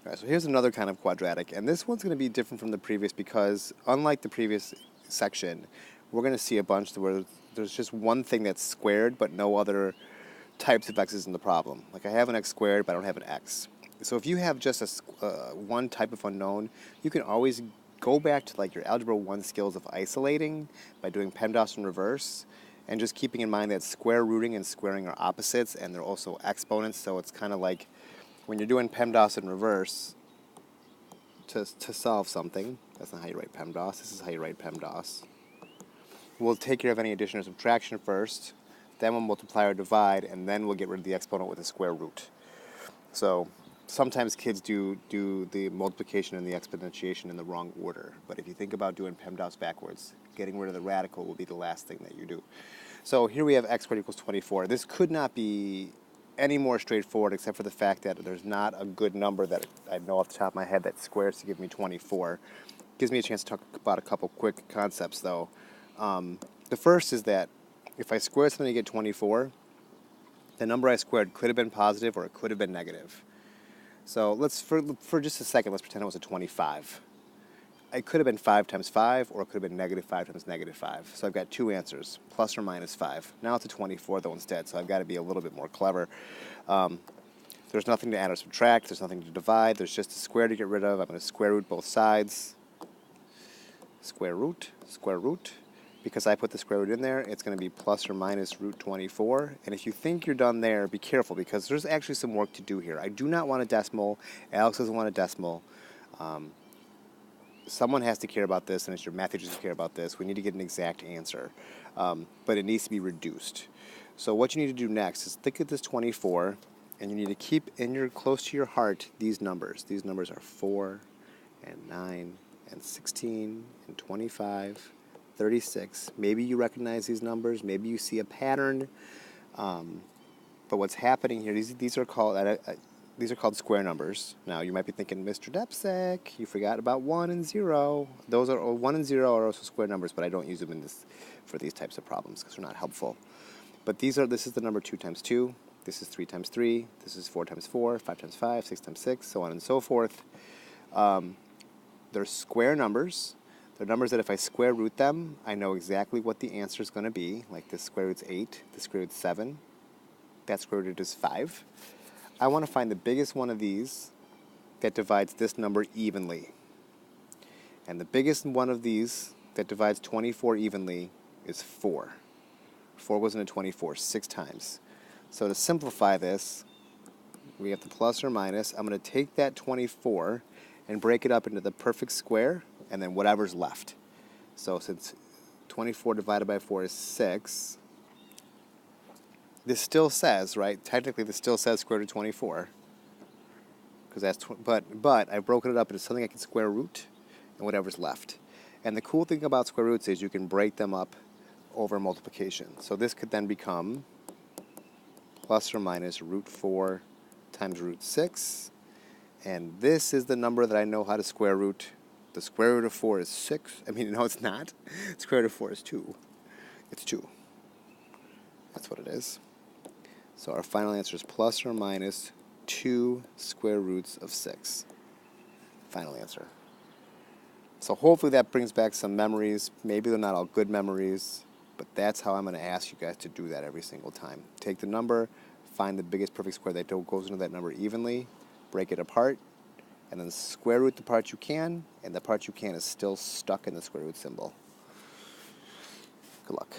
All right, so here's another kind of quadratic, and this one's going to be different from the previous because, unlike the previous section, we're going to see a bunch where there's just one thing that's squared, but no other types of x's in the problem. Like I have an x squared, but I don't have an x. So if you have just one type of unknown, you can always go back to like your Algebra 1 skills of isolating by doing PEMDAS in reverse, and just keeping in mind that square rooting and squaring are opposites, and they're also exponents, so it's kind of like when you're doing PEMDAS in reverse to solve something. That's not how you write PEMDAS. This is how you write PEMDAS. We'll take care of any addition or subtraction first, then we'll multiply or divide, and then we'll get rid of the exponent with a square root. So sometimes kids do the multiplication and the exponentiation in the wrong order, but if you think about doing PEMDAS backwards, getting rid of the radical will be the last thing that you do. So here we have x squared equals 24. This could not be any more straightforward except for the fact that there's not a good number that I know off the top of my head that squares to give me 24. Gives me a chance to talk about a couple quick concepts though. The first is that if I square something to get 24, the number I squared could have been positive or it could have been negative. So let's, for just a second, let's pretend it was a 25. It could have been 5 times 5, or it could have been negative 5 times negative 5. So I've got two answers, plus or minus 5. Now it's a 24 though instead, so I've got to be a little bit more clever. There's nothing to add or subtract, there's nothing to divide, there's just a square to get rid of. I'm going to square root both sides. Square root. Because I put the square root in there, it's going to be plus or minus root 24. And if you think you're done there, be careful because there's actually some work to do here. I do not want a decimal. Alex doesn't want a decimal. Someone has to care about this, and it's your math teachers who care about this. We need to get an exact answer, but it needs to be reduced. So what you need to do next is think of this 24, and you need to keep close to your heart these numbers. These numbers are 4 and 9 and 16 and 25, 36. Maybe you recognize these numbers. Maybe you see a pattern. But what's happening here? These are called square numbers. Now you might be thinking, Mr. Depsek, you forgot about 1 and 0. Those are 1 and 0 are also square numbers, but I don't use them for these types of problems because they're not helpful. But this is the number 2 times 2. This is 3 times 3. This is 4 times 4, 5 times 5, 6 times 6, so on and so forth. They're square numbers. They're numbers that if I square root them, I know exactly what the answer is going to be. Like this square root's 8, this square root's 7, that square root is 5. I want to find the biggest one of these that divides this number evenly. And the biggest one of these that divides 24 evenly is 4. 4 goes into 24 6 times. So to simplify this, we have the plus or minus. I'm going to take that 24 and break it up into the perfect square and then whatever's left. So since 24 divided by 4 is 6, this still says, right? Technically, this still says square root of 24, because that's but I've broken it up into something I can square root and whatever's left. And the cool thing about square roots is you can break them up over multiplication. So this could then become plus or minus root 4 times root 6, and this is the number that I know how to square root. The square root of 4 is 6. I mean, no, it's not. Square root of 4 is 2. It's 2. That's what it is. So our final answer is plus or minus 2 square roots of 6. Final answer. So hopefully that brings back some memories. Maybe they're not all good memories, but that's how I'm going to ask you guys to do that every single time. Take the number, find the biggest perfect square that goes into that number evenly, break it apart, and then square root the part you can, and the part you can is still stuck in the square root symbol. Good luck.